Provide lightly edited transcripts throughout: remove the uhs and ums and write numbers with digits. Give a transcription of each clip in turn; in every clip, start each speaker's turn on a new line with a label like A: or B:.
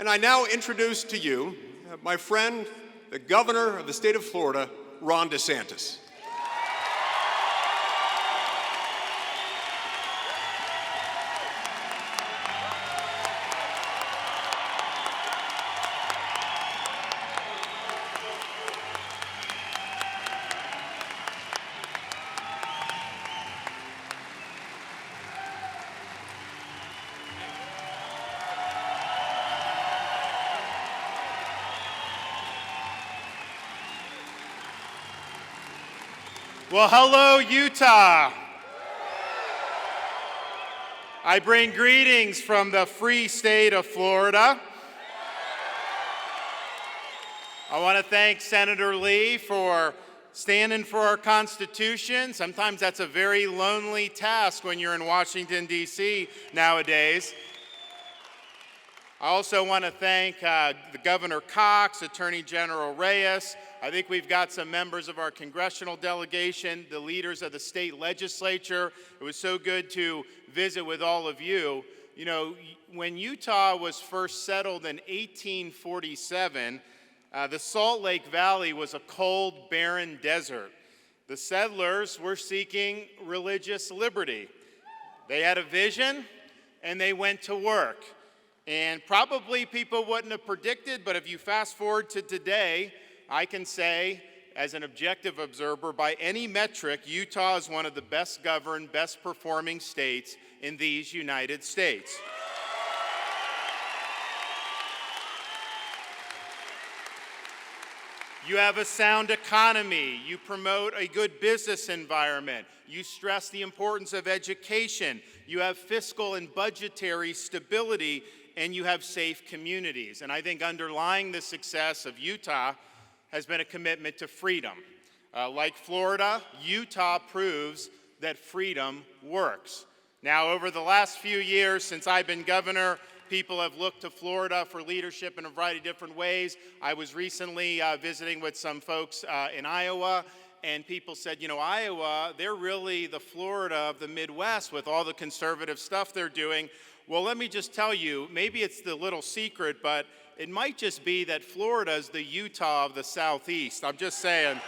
A: And I now introduce to you my friend, the governor of the state of Florida, Ron DeSantis.
B: Well, hello, Utah. I bring greetings from the free state of Florida. I want to thank Senator Lee for standing for our Constitution. Sometimes that's a very lonely task when you're in Washington, D.C. nowadays. I also want to thank the Governor Cox, Attorney General Reyes. I think we've got some members of our congressional delegation, the leaders of the state legislature. It was so good to visit with all of you. You know, when Utah was first settled in 1847, the Salt Lake Valley was a cold, barren desert. The settlers were seeking religious liberty. They had a vision, and they went to work. And probably people wouldn't have predicted, but if you fast forward to today, I can say, as an objective observer, by any metric, Utah is one of the best governed, best performing states in these United States. You have a sound economy. You promote a good business environment. You stress the importance of education. You have fiscal and budgetary stability, and you have safe communities. And I think underlying the success of Utah has been a commitment to freedom. Like Florida, Utah proves that freedom works. Now, over the last few years since I've been governor, people have looked to Florida for leadership in a variety of different ways. I was recently visiting with some folks in Iowa, and people said, you know, Iowa, they're really the Florida of the Midwest with all the conservative stuff they're doing. Well, let me just tell you, maybe it's the little secret, but it might just be that Florida is the Utah of the Southeast. I'm just saying.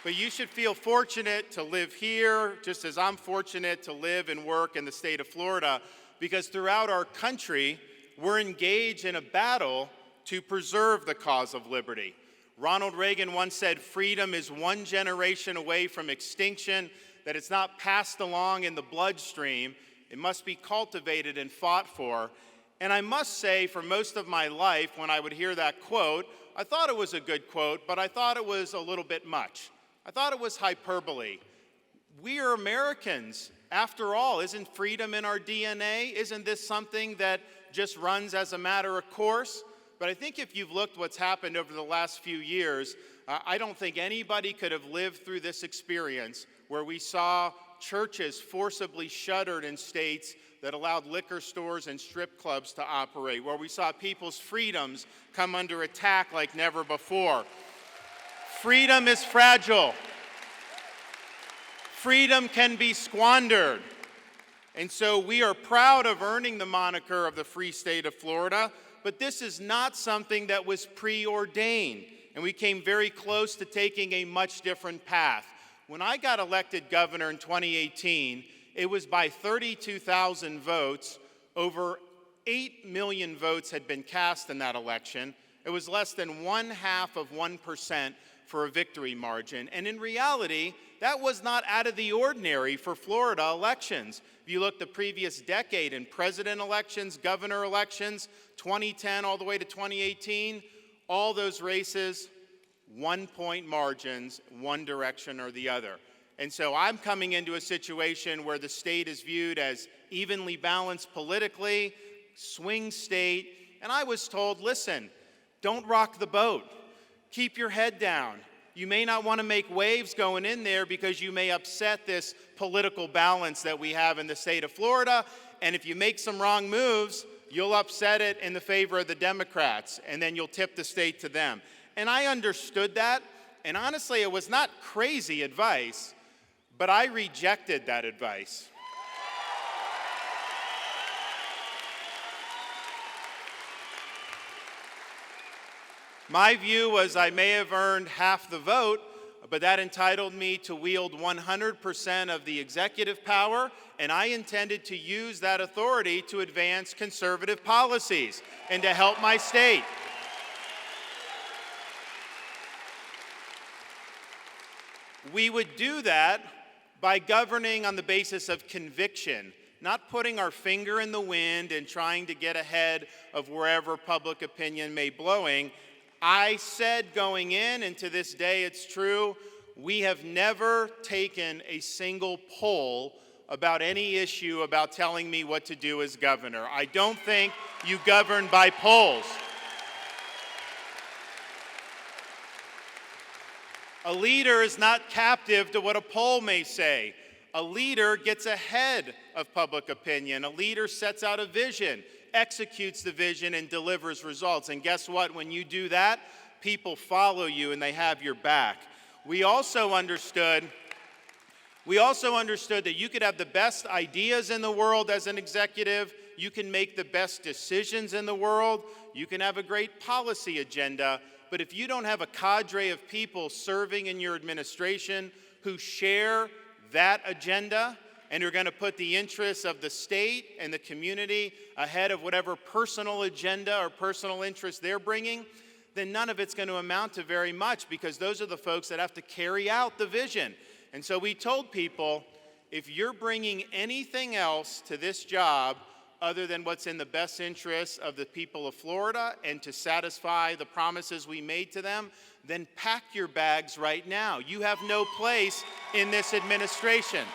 B: But you should feel fortunate to live here, just as I'm fortunate to live and work in the state of Florida, because throughout our country, we're engaged in a battle to preserve the cause of liberty. Ronald Reagan once said, freedom is one generation away from extinction, that it's not passed along in the bloodstream. It must be cultivated and fought for. And I must say, for most of my life, when I would hear that quote, I thought it was a good quote, but I thought it was a little bit much. I thought it was hyperbole. We are Americans. After all, isn't freedom in our DNA? Isn't this something that just runs as a matter of course? But I think if you've looked what's happened over the last few years, I don't think anybody could have lived through this experience where we saw churches forcibly shuttered in states that allowed liquor stores and strip clubs to operate, where we saw people's freedoms come under attack like never before. Freedom is fragile. Freedom can be squandered. And so we are proud of earning the moniker of the free state of Florida, but this is not something that was preordained. And we came very close to taking a much different path. When I got elected governor in 2018, it was by 32,000 votes. Over 8 million votes had been cast in that election. It was less than 0.5% for a victory margin. And in reality, that was not out of the ordinary for Florida elections. If you look the previous decade in president elections, governor elections, 2010 all the way to 2018, all those races, 1-point margins, one direction or the other. And so I'm coming into a situation where the state is viewed as evenly balanced politically, swing state, and I was told, listen, don't rock the boat. Keep your head down. You may not want to make waves going in there because you may upset this political balance that we have in the state of Florida, and if you make some wrong moves, you'll upset it in the favor of the Democrats, and then you'll tip the state to them. And I understood that, and honestly, it was not crazy advice, but I rejected that advice. My view was I may have earned half the vote, but that entitled me to wield 100% of the executive power, and I intended to use that authority to advance conservative policies and to help my state. We would do that by governing on the basis of conviction, not putting our finger in the wind and trying to get ahead of wherever public opinion may be blowing. I said going in, and to this day it's true, we have never taken a single poll about any issue about telling me what to do as governor. I don't think you govern by polls. A leader is not captive to what a poll may say. A leader gets ahead of public opinion. A leader sets out a vision, executes the vision, and delivers results. And guess what? When you do that, people follow you and they have your back. We also understood that you could have the best ideas in the world as an executive. You can make the best decisions in the world. You can have a great policy agenda. But if you don't have a cadre of people serving in your administration who share that agenda and are going to put the interests of the state and the community ahead of whatever personal agenda or personal interest they're bringing, then none of it's going to amount to very much, because those are the folks that have to carry out the vision. And so we told people, if you're bringing anything else to this job other than what's in the best interests of the people of Florida and to satisfy the promises we made to them, then pack your bags right now. You have no place in this administration.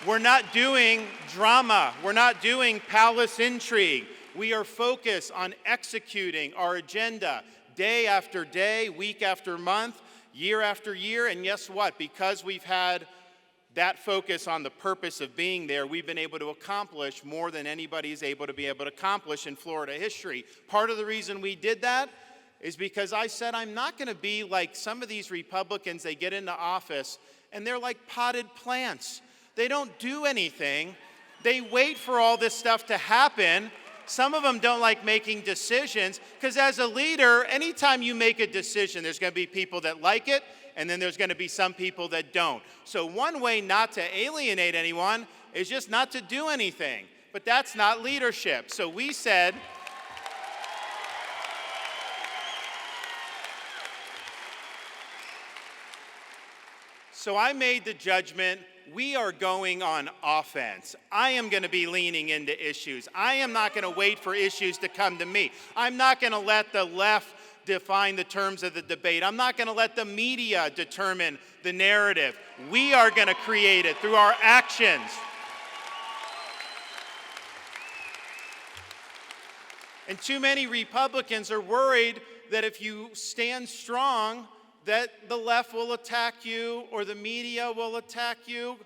B: We're not doing drama. We're not doing palace intrigue. We are focused on executing our agenda day after day, week after month, year after year. And guess what? Because we've had that focus on the purpose of being there, we've been able to accomplish more than anybody is able to accomplish in Florida history. Part of the reason we did that is because I said I'm not going to be like some of these Republicans. They get into office and they're like potted plants. They don't do anything. They wait for all this stuff to happen. Some of them don't like making decisions, because as a leader, anytime you make a decision, there's going to be people that like it, and then there's going to be some people that don't. So one way not to alienate anyone is just not to do anything. But that's not leadership. So we said, so I made the judgment, we are going on offense. I am going to be leaning into issues. I am not going to wait for issues to come to me. I'm not going to let the left define the terms of the debate. I'm not going to let the media determine the narrative. We are going to create it through our actions. And too many Republicans are worried that if you stand strong, that the left will attack you or the media will attack you.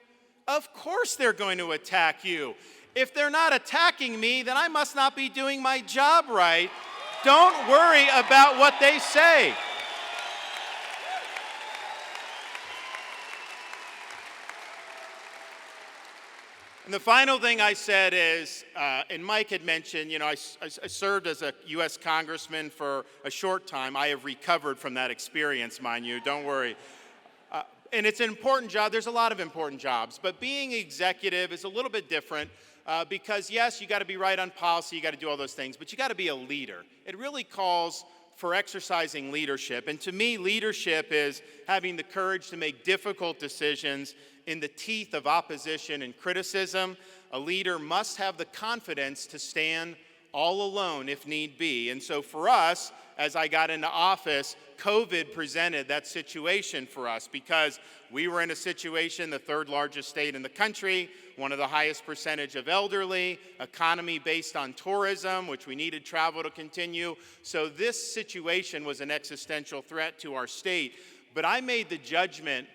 B: Of course they're going to attack you. If they're not attacking me, then I must not be doing my job right. Don't worry about what they say. And the final thing I said is, and Mike had mentioned, I served as a U.S. congressman for a short time. I have recovered from that experience, mind you, don't worry. And it's an important job. There's a lot of important jobs. But being executive is a little bit different because, yes, you got to be right on policy. You got to do all those things. But you got to be a leader. It really calls for exercising leadership. And to me, leadership is having the courage to make difficult decisions in the teeth of opposition and criticism. A leader must have the confidence to stand all alone if need be. And so for us, as I got into office, COVID presented that situation for us because we were in a situation, the third largest state in the country, one of the highest percentage of elderly, economy based on tourism, which we needed travel to continue. So this situation was an existential threat to our state. But I made the judgment,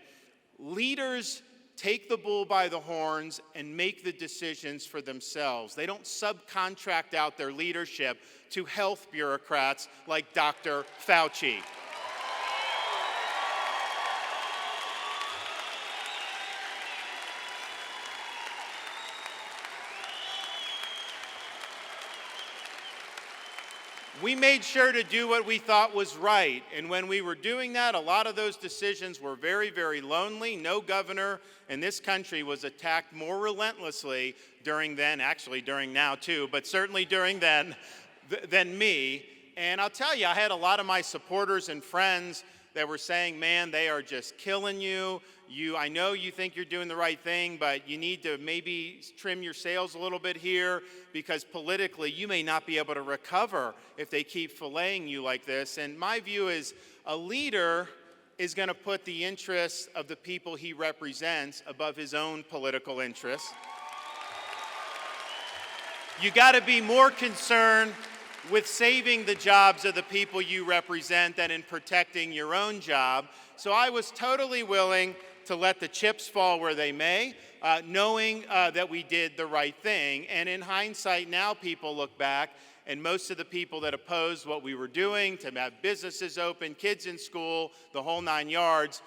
B: leaders take the bull by the horns and make the decisions for themselves. They don't subcontract out their leadership to health bureaucrats like Dr. Fauci. We made sure to do what we thought was right. And when we were doing that, a lot of those decisions were very, very lonely. No governor in this country was attacked more relentlessly during then, actually during now too, but certainly during then, than me. And I'll tell you, I had a lot of my supporters and friends that were saying, man, they are just killing you. I know you think you're doing the right thing, but you need to maybe trim your sails a little bit here because politically you may not be able to recover if they keep filleting you like this. And my view is a leader is going to put the interests of the people he represents above his own political interests. You got to be more concerned with saving the jobs of the people you represent than in protecting your own job. So I was totally willing to let the chips fall where they may, knowing that we did the right thing. And in hindsight, now people look back, and most of the people that opposed what we were doing, to have businesses open, kids in school, the whole 9 yards,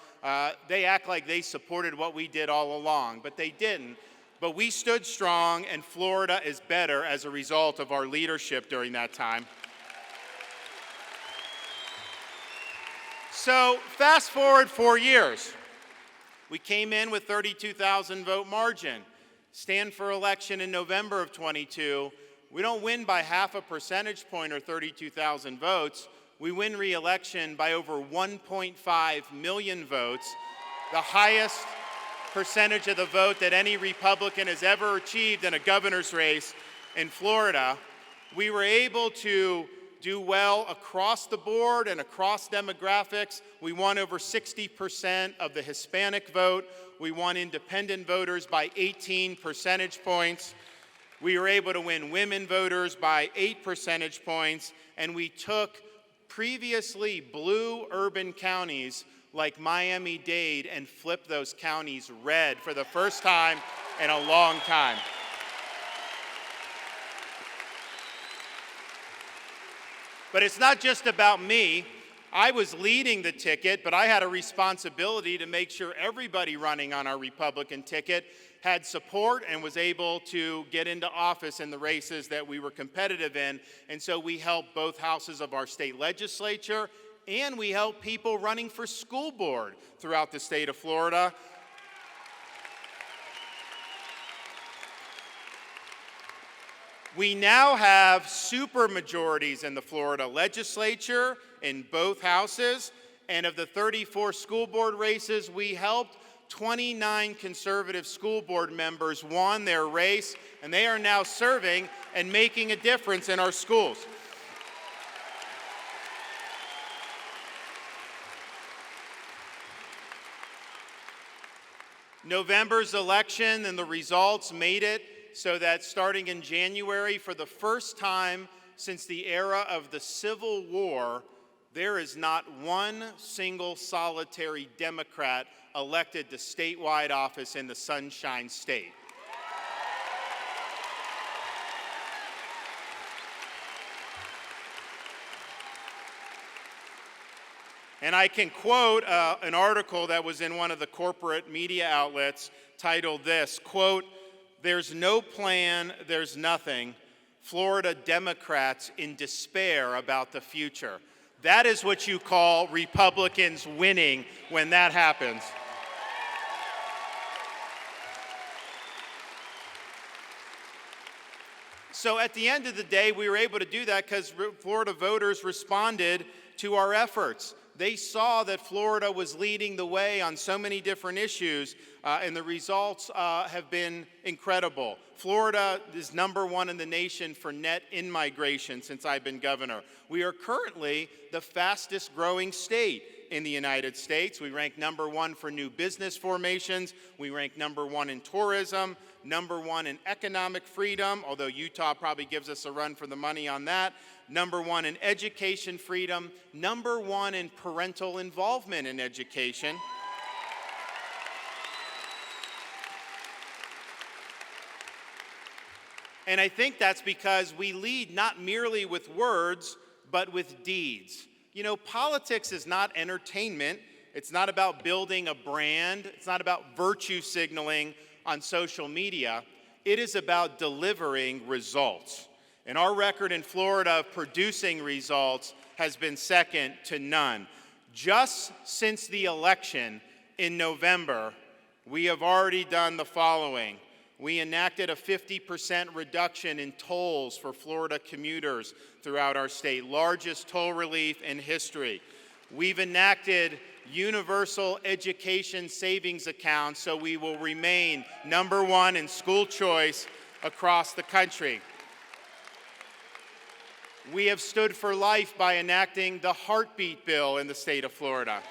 B: they act like they supported what we did all along, but they didn't. But we stood strong, and Florida is better as a result of our leadership during that time. So fast forward 4 years. We came in with 32,000 vote margin. Stand for election in November of 22. We don't win by half a percentage point or 32,000 votes. We win re-election by over 1.5 million votes, the highest percentage of the vote that any Republican has ever achieved in a governor's race in Florida. We were able to do well across the board and across demographics. We won over 60% of the Hispanic vote. We won independent voters by 18 percentage points. We were able to win women voters by 8 percentage points, and we took previously blue urban counties like Miami-Dade and flipped those counties red for the first time in a long time. But it's not just about me. I was leading the ticket, but I had a responsibility to make sure everybody running on our Republican ticket had support and was able to get into office in the races that we were competitive in. And so we helped both houses of our state legislature, and we helped people running for school board throughout the state of Florida. We now have super majorities in the Florida legislature in both houses, and of the 34 school board races we helped, 29 conservative school board members won their race, and they are now serving and making a difference in our schools. November's election and the results made it so that starting in January, for the first time since the era of the Civil War, there is not one single solitary Democrat elected to statewide office in the Sunshine State. And I can quote an article that was in one of the corporate media outlets titled this, quote, "There's no plan, there's nothing. Florida Democrats in despair about the future." That is what you call Republicans winning when that happens. So at the end of the day, we were able to do that because Florida voters responded to our efforts. They saw that Florida was leading the way on so many different issues, and the results have been incredible. Florida is #1 in the nation for net in-migration since I've been governor. We are currently the fastest growing state in the United States. We rank #1 for new business formations. We rank #1 in tourism, #1 in economic freedom, although Utah probably gives us a run for the money on that. #1 in education freedom, #1 in parental involvement in education. And I think that's because we lead not merely with words, but with deeds. You know, politics is not entertainment. It's not about building a brand. It's not about virtue signaling on social media. It is about delivering results. And our record in Florida of producing results has been second to none. Just since the election in November, we have already done the following. We enacted a 50% reduction in tolls for Florida commuters throughout our state, largest toll relief in history. We've enacted universal education savings accounts so we will remain #1 in school choice across the country. We have stood for life by enacting the heartbeat bill in the state of Florida.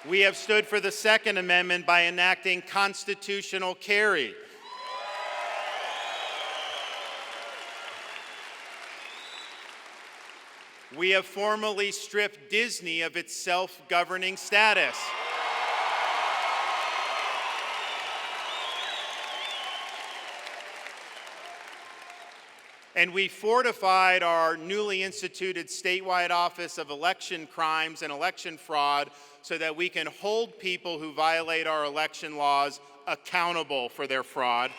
B: We have stood for the Second Amendment by enacting constitutional carry. We have formally stripped Disney of its self-governing status. And we fortified our newly instituted statewide Office of Election Crimes and Election Fraud so that we can hold people who violate our election laws accountable for their fraud.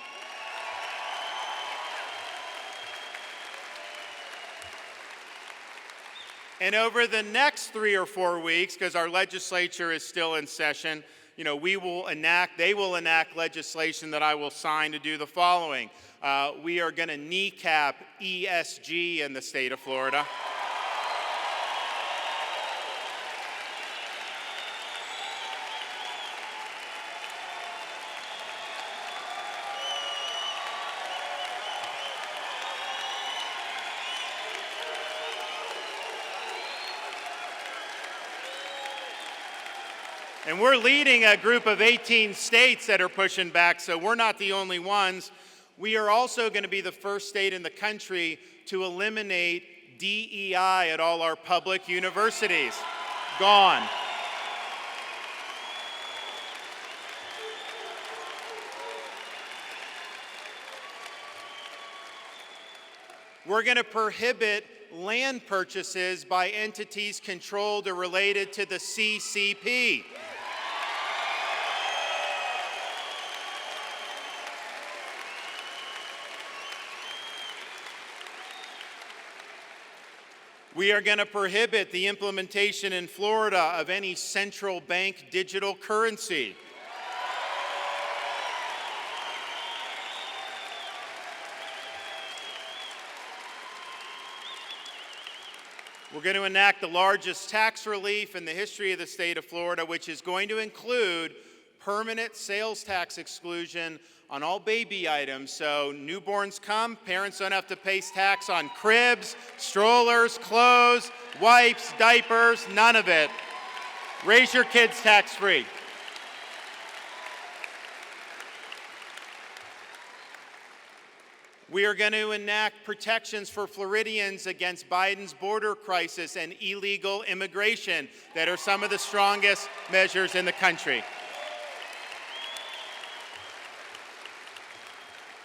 B: And over the next 3 or 4 weeks, because our legislature is still in session, they will enact legislation that I will sign to do the following. We are going to kneecap ESG in the state of Florida. And we're leading a group of 18 states that are pushing back, so we're not the only ones. We are also going to be the first state in the country to eliminate DEI at all our public universities. Gone. We're going to prohibit land purchases by entities controlled or related to the CCP. We are going to prohibit the implementation in Florida of any central bank digital currency. We're going to enact the largest tax relief in the history of the state of Florida, which is going to include permanent sales tax exclusion on all baby items. So newborns come, parents don't have to pay tax on cribs, strollers, clothes, wipes, diapers, none of it. Raise your kids tax-free. We are going to enact protections for Floridians against Biden's border crisis and illegal immigration that are some of the strongest measures in the country.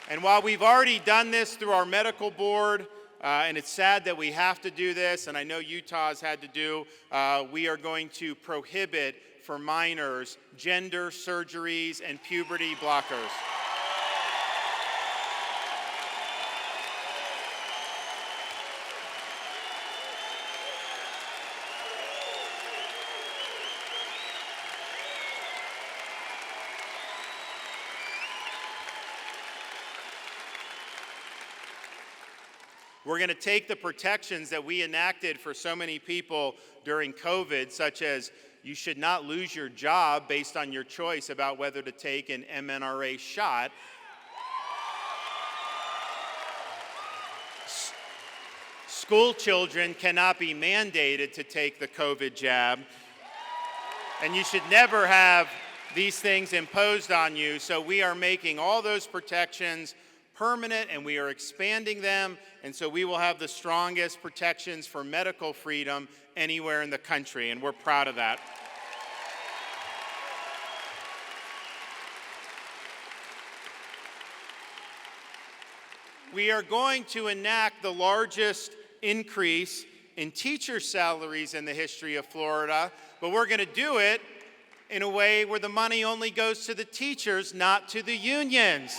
B: And while we've already done this through our medical board, and it's sad that we have to do this, and I know Utah has had to do, we are going to prohibit for minors gender surgeries and puberty blockers. We're going to take the protections that we enacted for so many people during COVID, such as you should not lose your job based on your choice about whether to take an mRNA shot. School children cannot be mandated to take the COVID jab. And you should never have these things imposed on you. So we are making all those protections permanent, and we are expanding them, and so we will have the strongest protections for medical freedom anywhere in the country, and we're proud of that. We are going to enact the largest increase in teacher salaries in the history of Florida, but we're going to do it in a way where the money only goes to the teachers, not to the unions.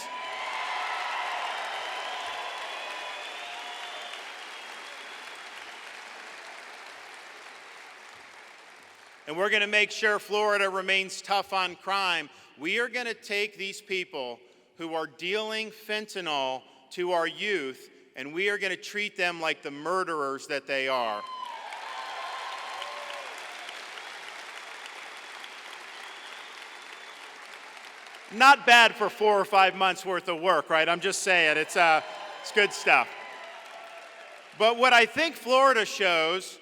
B: And we're going to make sure Florida remains tough on crime. We are going to take these people who are dealing fentanyl to our youth, and we are going to treat them like the murderers that they are. Not bad for 4 or 5 months worth of work, right? I'm just saying, it's good stuff. But what I think Florida shows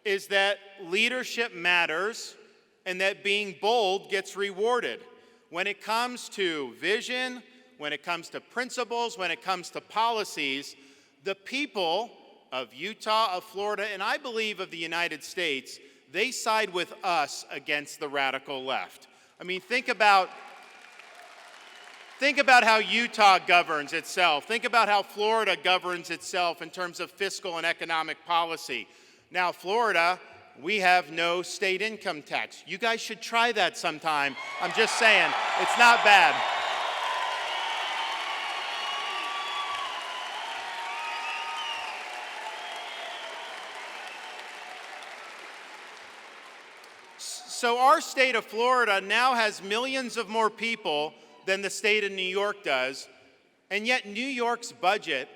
B: is that leadership matters and that being bold gets rewarded. When it comes to vision, when it comes to principles, when it comes to policies, the people of Utah, of Florida, and I believe of the United States, they side with us against the radical left. I mean, think about how Utah governs itself. Think about how Florida governs itself in terms of fiscal and economic policy. Now, Florida, we have no state income tax. You guys should try that sometime. I'm just saying, it's not bad. So our state of Florida now has millions of more people than the state of New York does, and yet New York's budget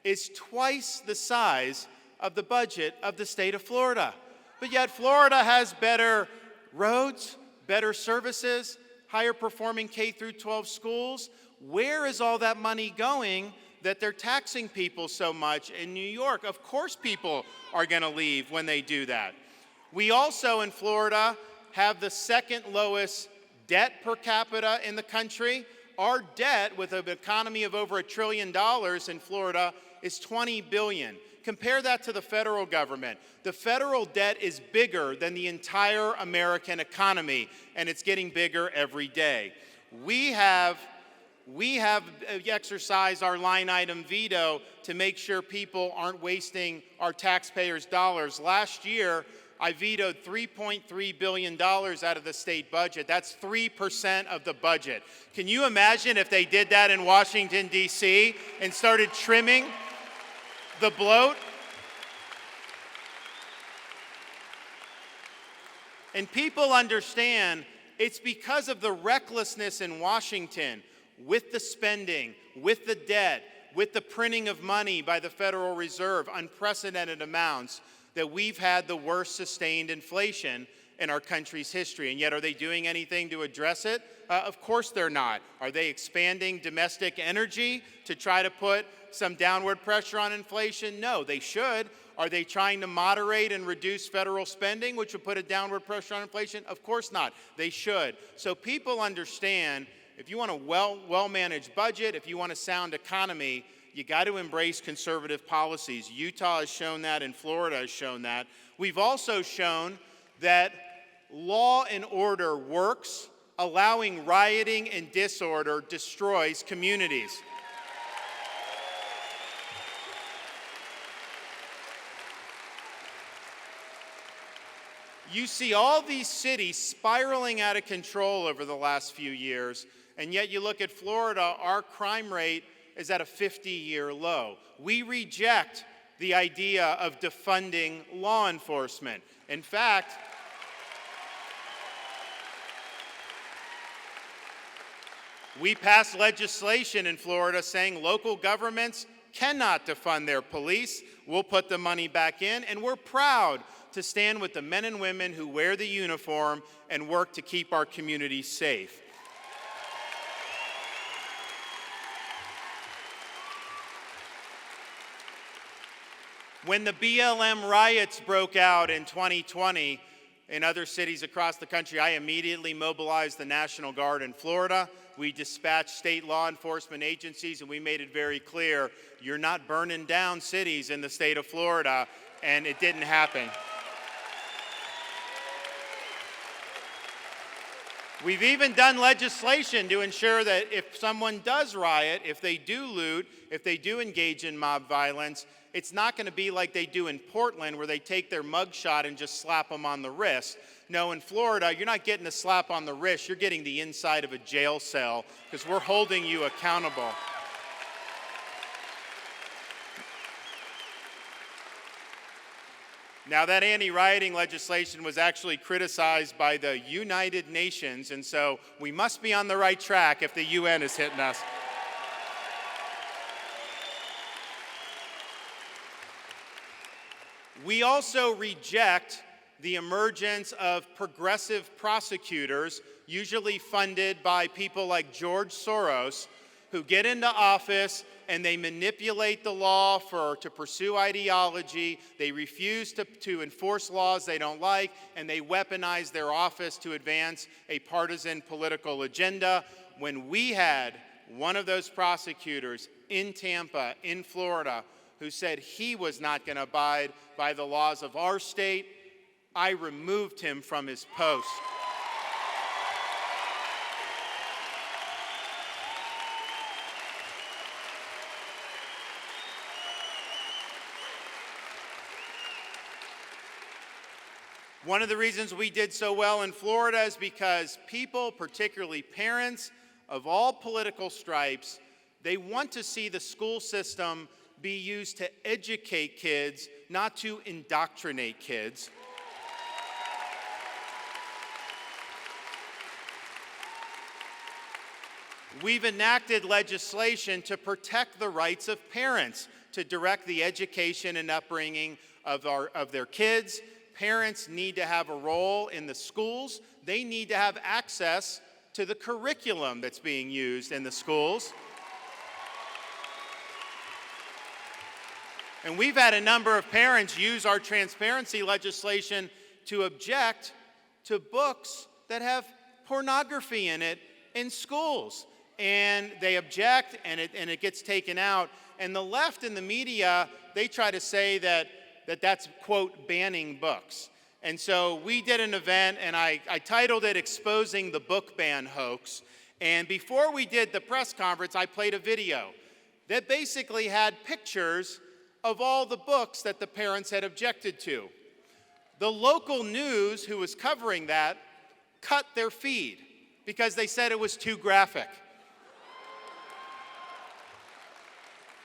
B: is twice the size of the budget of the state of Florida. But yet Florida has better roads, better services, higher performing K through 12 schools. Where is all that money going that they're taxing people so much in New York? Of course people are going to leave when they do that. We also in Florida have the second lowest debt per capita in the country. Our debt, with an economy of over $1 trillion in Florida, is $20 billion. Compare that to the federal government. The federal debt is bigger than the entire American economy, and it's getting bigger every day. We have exercised our line item veto to make sure people aren't wasting our taxpayers' dollars. Last year, I vetoed $3.3 billion out of the state budget. That's 3% of the budget. Can you imagine if they did that in Washington, D.C. and started trimming the bloat? And people understand it's because of the recklessness in Washington with the spending, with the debt, with the printing of money by the Federal Reserve, unprecedented amounts, that we've had the worst sustained inflation in our country's history. And yet, are they doing anything to address it? Of course they're not. Are they expanding domestic energy to try to put some downward pressure on inflation? No, they should. Are they trying to moderate and reduce federal spending, which would put a downward pressure on inflation? Of course not. They should. So people understand, if you want a well-managed budget, if you want a sound economy, you got to embrace conservative policies. Utah has shown that, and Florida has shown that. We've also shown that law and order works. Allowing rioting and disorder destroys communities. You see all these cities spiraling out of control over the last few years, and yet you look at Florida, our crime rate is at a 50-year low. We reject the idea of defunding law enforcement. In fact, we passed legislation in Florida saying local governments cannot defund their police. We'll put the money back in, and we're proud to stand with the men and women who wear the uniform and work to keep our communities safe. When the BLM riots broke out in 2020 in other cities across the country, I immediately mobilized the National Guard in Florida. We dispatched state law enforcement agencies, and we made it very clear, you're not burning down cities in the state of Florida, and it didn't happen. We've even done legislation to ensure that if someone does riot, if they do loot, if they do engage in mob violence, it's not going to be like they do in Portland where they take their mugshot and just slap them on the wrist. No, in Florida, you're not getting a slap on the wrist, you're getting the inside of a jail cell because we're holding you accountable. Now, that anti-rioting legislation was actually criticized by the United Nations, and so we must be on the right track if the UN is hitting us. We also reject the emergence of progressive prosecutors, usually funded by people like George Soros, who get into office and they manipulate the law to pursue ideology. They refuse to enforce laws they don't like, and they weaponize their office to advance a partisan political agenda. When we had one of those prosecutors in Tampa, in Florida, who said he was not going to abide by the laws of our state, I removed him from his post. One of the reasons we did so well in Florida is because people, particularly parents of all political stripes, they want to see the school system be used to educate kids, not to indoctrinate kids. We've enacted legislation to protect the rights of parents, to direct the education and upbringing of their kids. Parents need to have a role in the schools. They need to have access to the curriculum that's being used in the schools. And we've had a number of parents use our transparency legislation to object to books that have pornography in it in schools. And they object, and it gets taken out. And the left and the media, they try to say that's, quote, banning books. And so we did an event, and I titled it Exposing the Book Ban Hoax. And before we did the press conference, I played a video that basically had pictures of all the books that the parents had objected to. The local news who was covering that cut their feed because they said it was too graphic.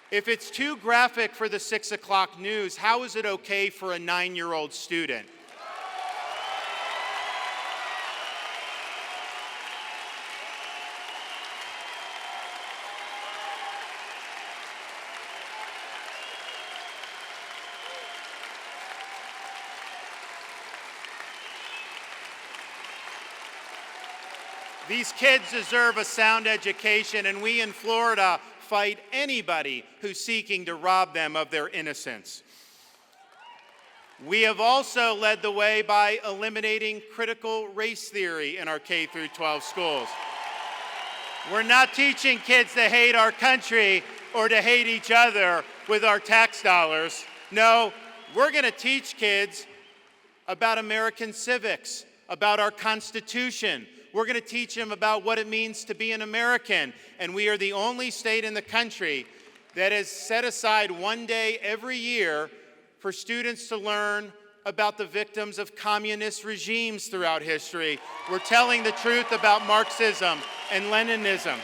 B: If it's too graphic for the 6 o'clock news, how is it okay for a 9-year-old student? These kids deserve a sound education, and we in Florida fight anybody who's seeking to rob them of their innocence. We have also led the way by eliminating critical race theory in our K-12 schools. We're not teaching kids to hate our country or to hate each other with our tax dollars. No, we're going to teach kids about American civics, about our Constitution. We're going to teach them about what it means to be an American. And we are the only state in the country that has set aside one day every year for students to learn about the victims of communist regimes throughout history. We're telling the truth about Marxism and Leninism.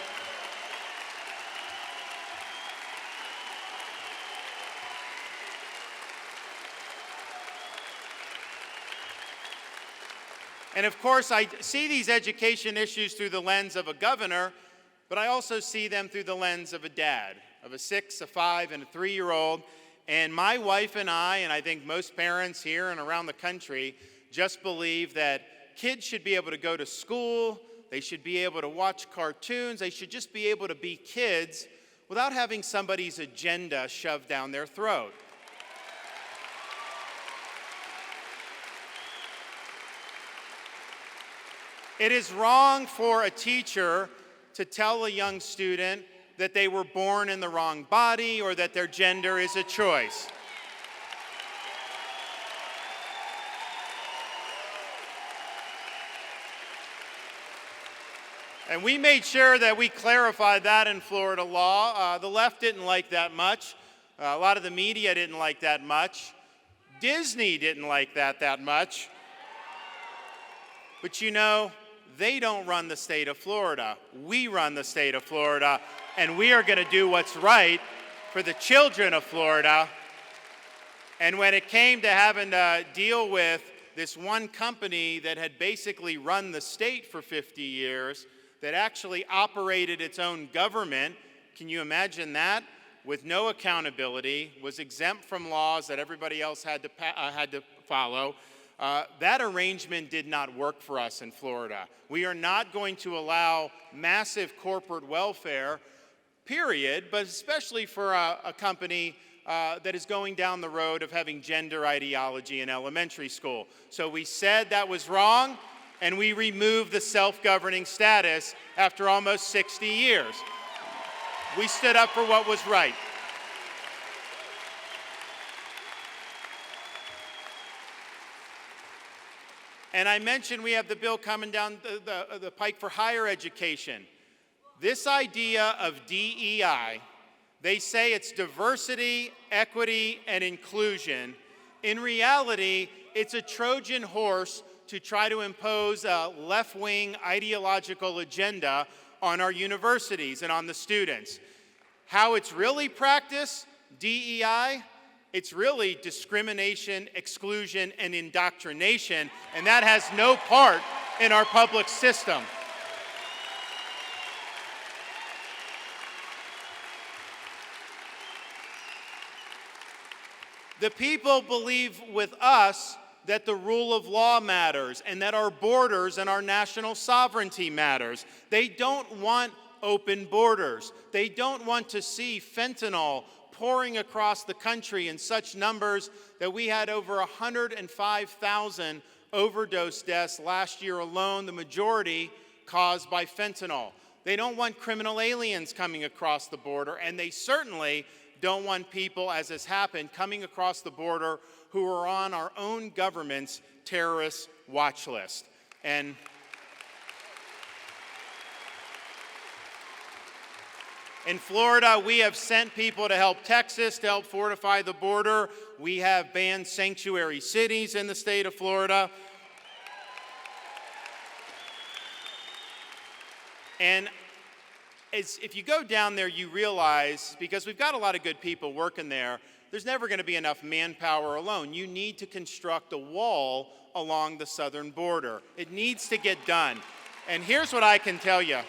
B: And of course, I see these education issues through the lens of a governor, but I also see them through the lens of a dad, of a 6, a 5, and a 3-year-old. And my wife and I think most parents here and around the country, just believe that kids should be able to go to school, they should be able to watch cartoons, they should just be able to be kids without having somebody's agenda shoved down their throat. It is wrong for a teacher to tell a young student that they were born in the wrong body or that their gender is a choice. And we made sure that we clarified that in Florida law. The left didn't like that much. A lot of the media didn't like that much. Disney didn't like that much. But you know, they don't run the state of Florida. We run the state of Florida, and we are going to do what's right for the children of Florida. And when it came to having to deal with this one company that had basically run the state for 50 years, that actually operated its own government, can you imagine that? With no accountability, was exempt from laws that everybody else had to follow. That arrangement did not work for us in Florida. We are not going to allow massive corporate welfare, period, but especially for a company that is going down the road of having gender ideology in elementary school. So we said that was wrong, and we removed the self-governing status after almost 60 years. We stood up for what was right. And I mentioned we have the bill coming down the pike for higher education. This idea of DEI, they say it's diversity, equity, and inclusion. In reality, it's a Trojan horse to try to impose a left-wing ideological agenda on our universities and on the students. How it's really practiced, DEI, it's really discrimination, exclusion, and indoctrination, and that has no part in our public system. The people believe with us that the rule of law matters and that our borders and our national sovereignty matters. They don't want open borders. They don't want to see fentanyl pouring across the country in such numbers that we had over 105,000 overdose deaths last year alone, the majority caused by fentanyl. They don't want criminal aliens coming across the border, and they certainly don't want people, as has happened, coming across the border who are on our own government's terrorist watch list. And in Florida, we have sent people to help Texas, to help fortify the border. We have banned sanctuary cities in the state of Florida. And if you go down there, you realize, because we've got a lot of good people working there, there's never going to be enough manpower alone. You need to construct a wall along the southern border. It needs to get done. And here's what I can tell you.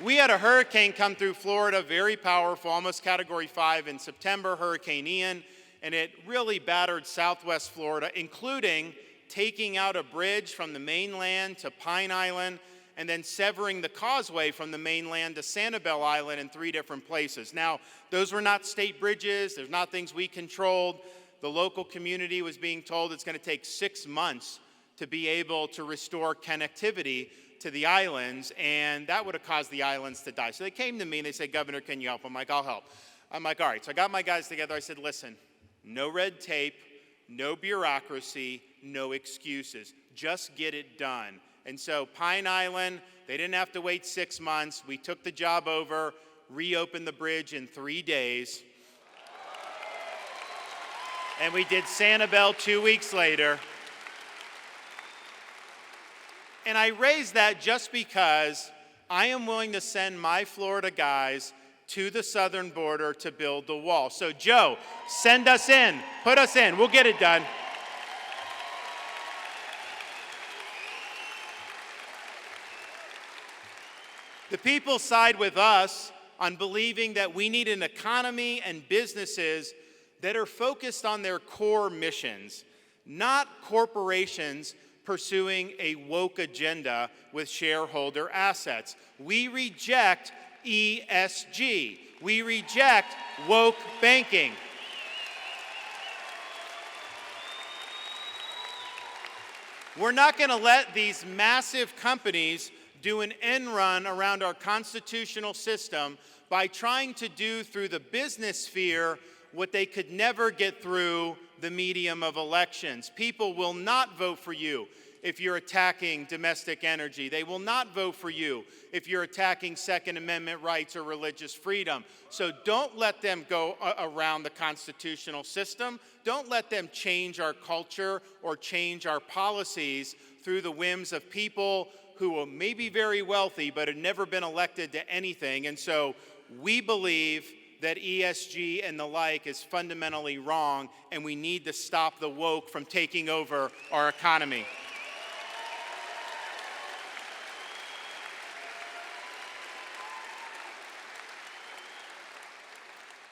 B: We had a hurricane come through Florida, very powerful, almost Category 5 in September, Hurricane Ian, and it really battered southwest Florida, including taking out a bridge from the mainland to Pine Island, and then severing the causeway from the mainland to Sanibel Island in 3 different places. Now, those were not state bridges. There's not things we controlled. The local community was being told it's going to take 6 months to be able to restore connectivity to the islands, and that would have caused the islands to die. So they came to me and they said, "Governor, can you help?" I'm like, "I'll help." I'm like, all right. So I got my guys together. I said, listen, no red tape, no bureaucracy, no excuses. Just get it done. And so Pine Island, they didn't have to wait 6 months. We took the job over, reopened the bridge in 3 days. And we did Sanibel 2 weeks later. And I raise that just because I am willing to send my Florida guys to the southern border to build the wall. So Joe, send us in, put us in, we'll get it done. The people side with us on believing that we need an economy and businesses that are focused on their core missions, not corporations pursuing a woke agenda with shareholder assets. We reject ESG. We reject woke banking. We're not going to let these massive companies do an end run around our constitutional system by trying to do through the business sphere what they could never get through the medium of elections. People will not vote for you if you're attacking domestic energy. They will not vote for you if you're attacking Second Amendment rights or religious freedom. So don't let them go around the constitutional system. Don't let them change our culture or change our policies through the whims of people who may be very wealthy but have never been elected to anything. And so we believe that ESG and the like is fundamentally wrong, and we need to stop the woke from taking over our economy.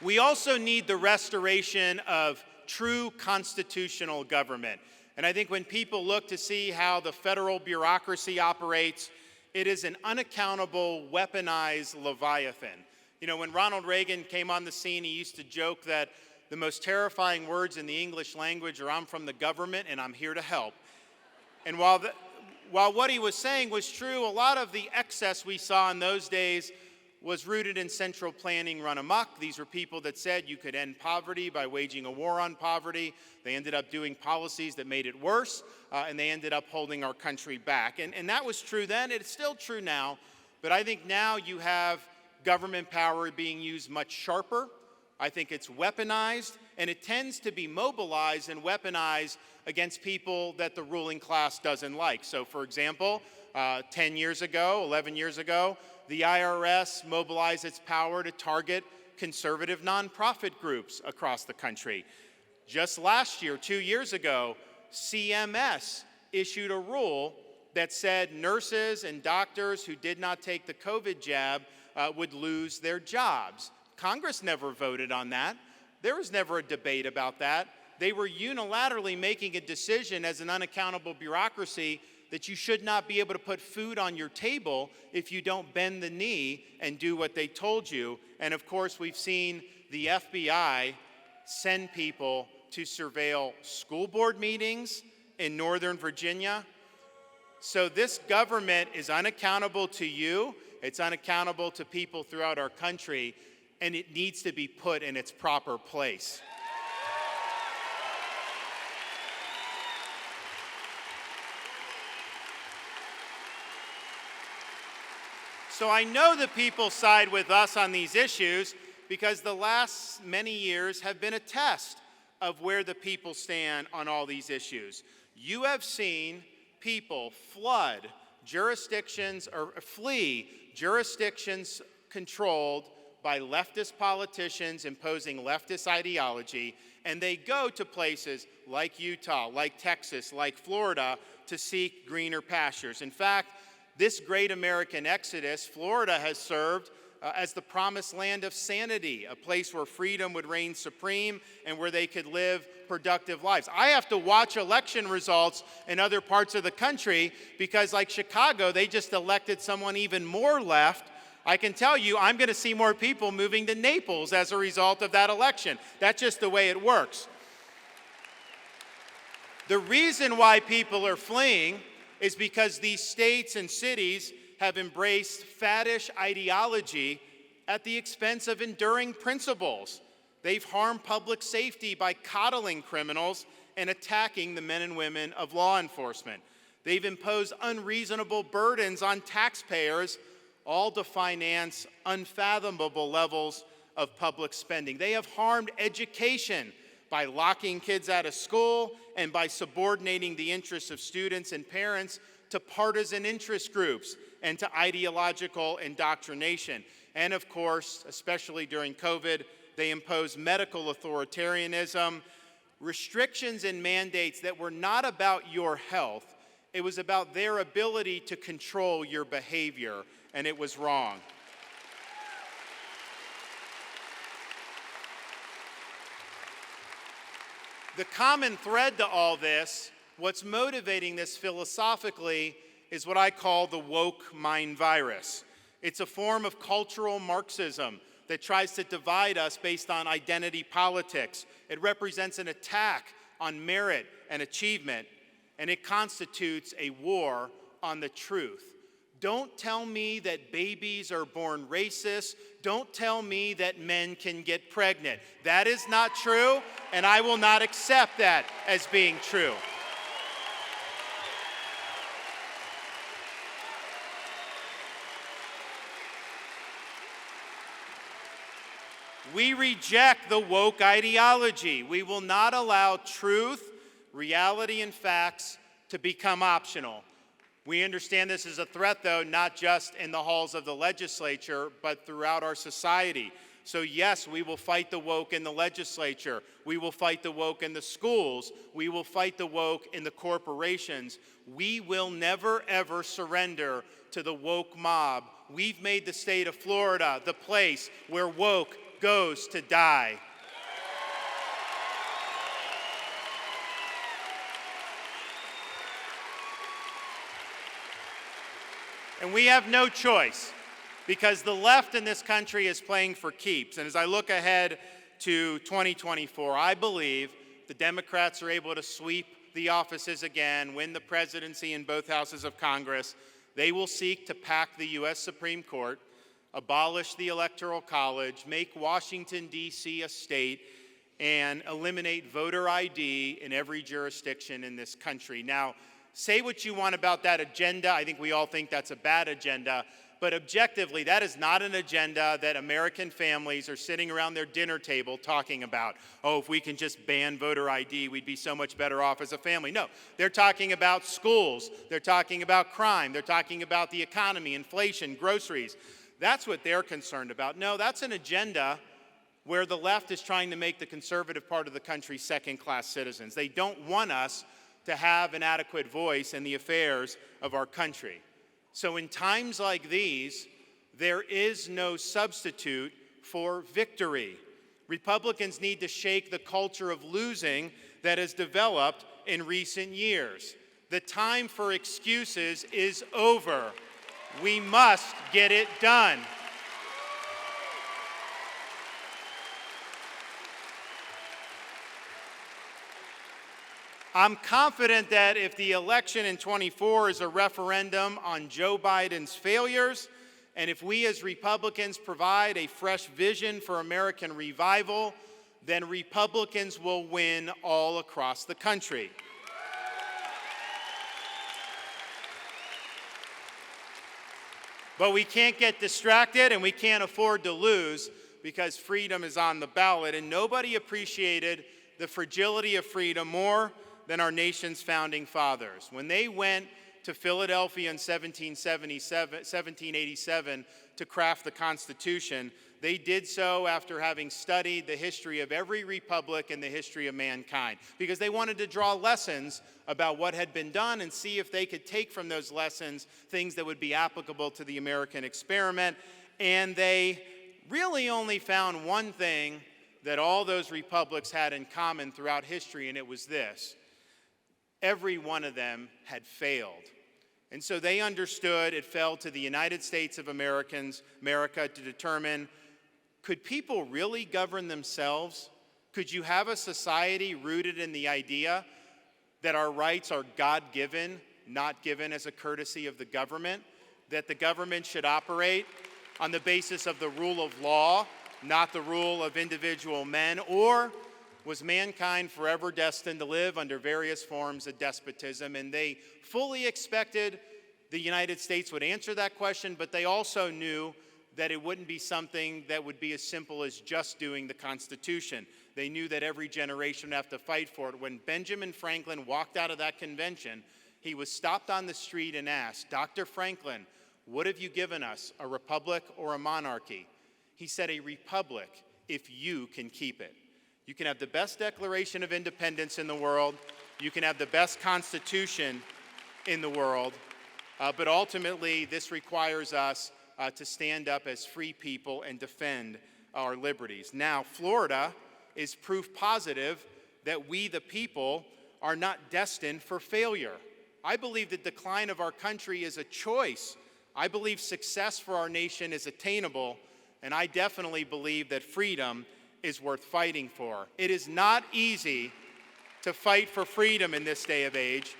B: We also need the restoration of true constitutional government. And I think when people look to see how the federal bureaucracy operates, it is an unaccountable, weaponized Leviathan. You know, when Ronald Reagan came on the scene, he used to joke that the most terrifying words in the English language are, "I'm from the government and I'm here to help." And while what he was saying was true, a lot of the excess we saw in those days was rooted in central planning run amok. These were people that said you could end poverty by waging a war on poverty. They ended up doing policies that made it worse, and they ended up holding our country back. And that was true then. It's still true now. But I think now you have government power being used much sharper. I think it's weaponized, and it tends to be mobilized and weaponized against people that the ruling class doesn't like. So, for example, 10 years ago, 11 years ago, the IRS mobilized its power to target conservative nonprofit groups across the country. Just last year, 2 years ago, CMS issued a rule that said nurses and doctors who did not take the COVID jab would lose their jobs. Congress never voted on that. There was never a debate about that. They were unilaterally making a decision as an unaccountable bureaucracy that you should not be able to put food on your table if you don't bend the knee and do what they told you. And of course, we've seen the FBI send people to surveil school board meetings in Northern Virginia. So this government is unaccountable to you. It's unaccountable to people throughout our country, and it needs to be put in its proper place. So I know that people side with us on these issues because the last many years have been a test of where the people stand on all these issues. You have seen people flood jurisdictions or flee jurisdictions controlled by leftist politicians imposing leftist ideology, and they go to places like Utah, like Texas, like Florida to seek greener pastures. In fact, this great American exodus, Florida has served as the promised land of sanity, a place where freedom would reign supreme and where they could live productive lives. I have to watch election results in other parts of the country because, like Chicago, they just elected someone even more left. I can tell you, I'm going to see more people moving to Naples as a result of that election. That's just the way it works. The reason why people are fleeing is because these states and cities have embraced faddish ideology at the expense of enduring principles. They've harmed public safety by coddling criminals and attacking the men and women of law enforcement. They've imposed unreasonable burdens on taxpayers, all to finance unfathomable levels of public spending. They have harmed education by locking kids out of school and by subordinating the interests of students and parents to partisan interest groups and to ideological indoctrination. And of course, especially during COVID, they imposed medical authoritarianism, restrictions and mandates that were not about your health. It was about their ability to control your behavior, and it was wrong. The common thread to all this, what's motivating this philosophically, is what I call the woke mind virus. It's a form of cultural Marxism that tries to divide us based on identity politics. It represents an attack on merit and achievement, and it constitutes a war on the truth. Don't tell me that babies are born racist. Don't tell me that men can get pregnant. That is not true, and I will not accept that as being true. We reject the woke ideology. We will not allow truth, reality, and facts to become optional. We understand this is a threat, though, not just in the halls of the legislature, but throughout our society. So yes, we will fight the woke in the legislature. We will fight the woke in the schools. We will fight the woke in the corporations. We will never, ever surrender to the woke mob. We've made the state of Florida the place where woke goes to die. And we have no choice, because the left in this country is playing for keeps. And as I look ahead to 2024, I believe the Democrats are able to sweep the offices again, win the presidency in both houses of Congress. They will seek to pack the U.S. Supreme Court, abolish the Electoral College, make Washington, D.C. a state, and eliminate voter ID in every jurisdiction in this country. Now, say what you want about that agenda. I think we all think that's a bad agenda. But objectively, that is not an agenda that American families are sitting around their dinner table talking about. Oh, if we can just ban voter ID, we'd be so much better off as a family. No, they're talking about schools. They're talking about crime. They're talking about the economy, inflation, groceries. That's what they're concerned about. No, that's an agenda where the left is trying to make the conservative part of the country second-class citizens. They don't want us to have an adequate voice in the affairs of our country. So in times like these, there is no substitute for victory. Republicans need to shake the culture of losing that has developed in recent years. The time for excuses is over. We must get it done. I'm confident that if the election in 24 is a referendum on Joe Biden's failures, and if we as Republicans provide a fresh vision for American revival, then Republicans will win all across the country. But we can't get distracted and we can't afford to lose, because freedom is on the ballot, and nobody appreciated the fragility of freedom more than our nation's founding fathers. When they went to Philadelphia in 1787 to craft the Constitution, they did so after having studied the history of every republic and the history of mankind, because they wanted to draw lessons about what had been done and see if they could take from those lessons things that would be applicable to the American experiment. And they really only found one thing that all those republics had in common throughout history, and it was this: every one of them had failed. And so they understood it fell to the United States of America to determine, could people really govern themselves? Could you have a society rooted in the idea that our rights are God-given, not given as a courtesy of the government? That the government should operate on the basis of the rule of law, not the rule of individual men? Or was mankind forever destined to live under various forms of despotism? And they fully expected the United States would answer that question, but they also knew that it wouldn't be something that would be as simple as just doing the Constitution. They knew that every generation would have to fight for it. When Benjamin Franklin walked out of that convention, he was stopped on the street and asked, "Dr. Franklin, what have you given us, a republic or a monarchy?" He said, "A republic, if you can keep it." You can have the best Declaration of Independence in the world, you can have the best Constitution in the world, but ultimately this requires us to stand up as free people and defend our liberties. Now, Florida is proof positive that we, the people, are not destined for failure. I believe the decline of our country is a choice. I believe success for our nation is attainable, and I definitely believe that freedom is worth fighting for. It is not easy to fight for freedom in this day of age,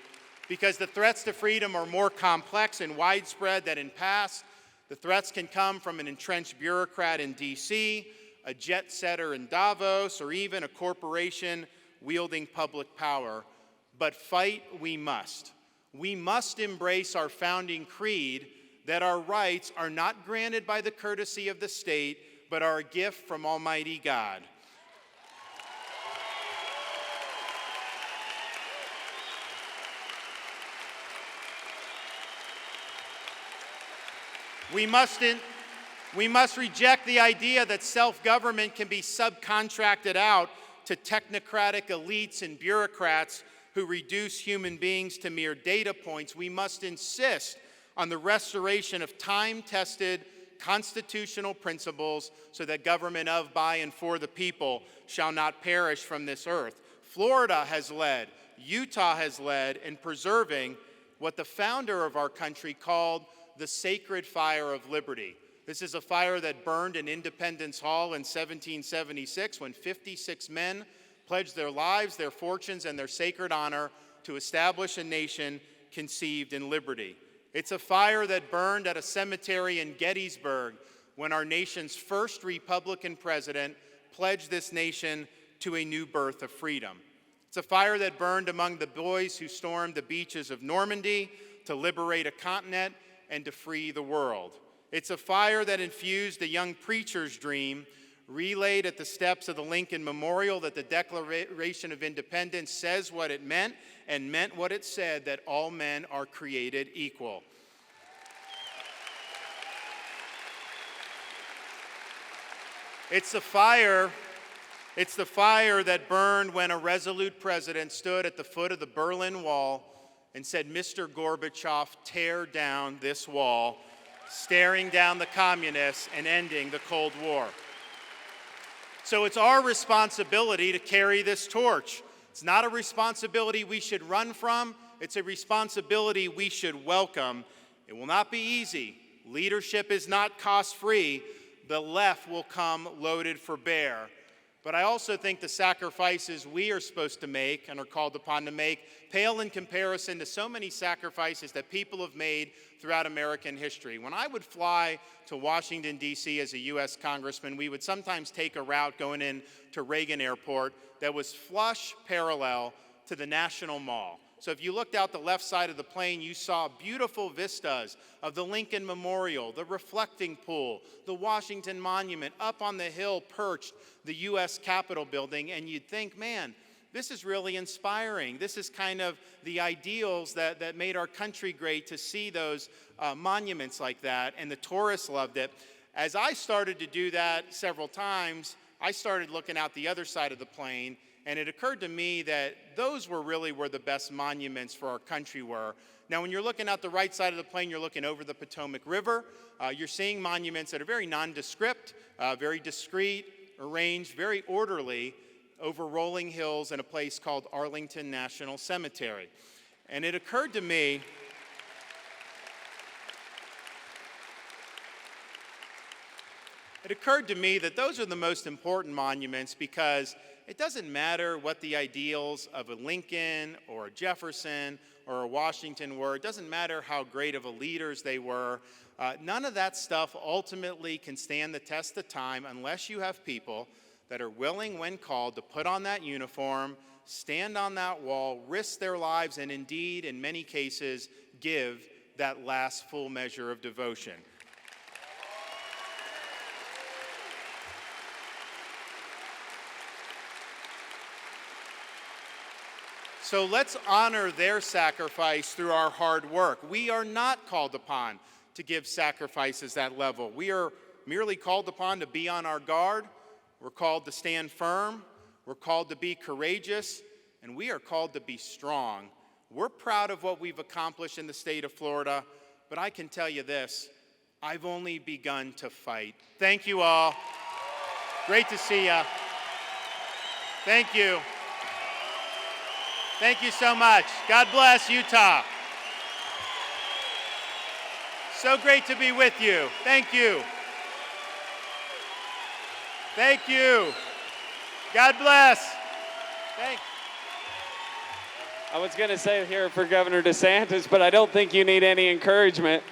B: because the threats to freedom are more complex and widespread than in past. The threats can come from an entrenched bureaucrat in D.C., a jet setter in Davos, or even a corporation wielding public power. But fight we must. We must embrace our founding creed that our rights are not granted by the courtesy of the state, but are a gift from Almighty God. We must reject the idea that self-government can be subcontracted out to technocratic elites and bureaucrats who reduce human beings to mere data points. We must insist on the restoration of time-tested constitutional principles so that government of, by, and for the people shall not perish from this earth. Florida has led, Utah has led in preserving what the founder of our country called the sacred fire of liberty. This is a fire that burned in Independence Hall in 1776 when 56 men pledged their lives, their fortunes, and their sacred honor to establish a nation conceived in liberty. It's a fire that burned at a cemetery in Gettysburg when our nation's first Republican president pledged this nation to a new birth of freedom. It's a fire that burned among the boys who stormed the beaches of Normandy to liberate a continent and to free the world. It's a fire that infused a young preacher's dream, relayed at the steps of the Lincoln Memorial that the Declaration of Independence says what it meant and meant what it said, that all men are created equal. It's the fire that burned when a resolute president stood at the foot of the Berlin Wall and said, "Mr. Gorbachev, tear down this wall," staring down the communists and ending the Cold War. So it's our responsibility to carry this torch. It's not a responsibility we should run from. It's a responsibility we should welcome. It will not be easy. Leadership is not cost-free. The left will come loaded for bear. But I also think the sacrifices we are supposed to make and are called upon to make pale in comparison to so many sacrifices that people have made throughout American history. When I would fly to Washington, D.C. as a U.S. congressman, we would sometimes take a route going into Reagan Airport that was flush parallel to the National Mall. So if you looked out the left side of the plane, you saw beautiful vistas of the Lincoln Memorial, the reflecting pool, the Washington Monument, up on the hill perched the U.S. Capitol building, and you'd think, man, this is really inspiring. This is kind of the ideals that made our country great, to see those monuments like that, and the tourists loved it. As I started to do that several times, I started looking out the other side of the plane, and it occurred to me that those were really where the best monuments for our country were. Now, when you're looking out the right side of the plane, you're looking over the Potomac River. You're seeing monuments that are very nondescript, very discreet, arranged, very orderly over rolling hills in a place called Arlington National Cemetery. And it occurred to me that those are the most important monuments, because it doesn't matter what the ideals of a Lincoln or a Jefferson or a Washington were. It doesn't matter how great of a leaders they were. None of that stuff ultimately can stand the test of time unless you have people that are willing, when called, to put on that uniform, stand on that wall, risk their lives, and indeed, in many cases, give that last full measure of devotion. So let's honor their sacrifice through our hard work. We are not called upon to give sacrifices that level. We are merely called upon to be on our guard. We're called to stand firm. We're called to be courageous. And we are called to be strong. We're proud of what we've accomplished in the state of Florida, but I can tell you this, I've only begun to fight. Thank you all. Great to see you. Thank you. Thank you so much. God bless Utah. So great to be with you. Thank you. Thank you. God bless. Thanks.
C: I was going to say here for Governor DeSantis, but I don't think you need any encouragement.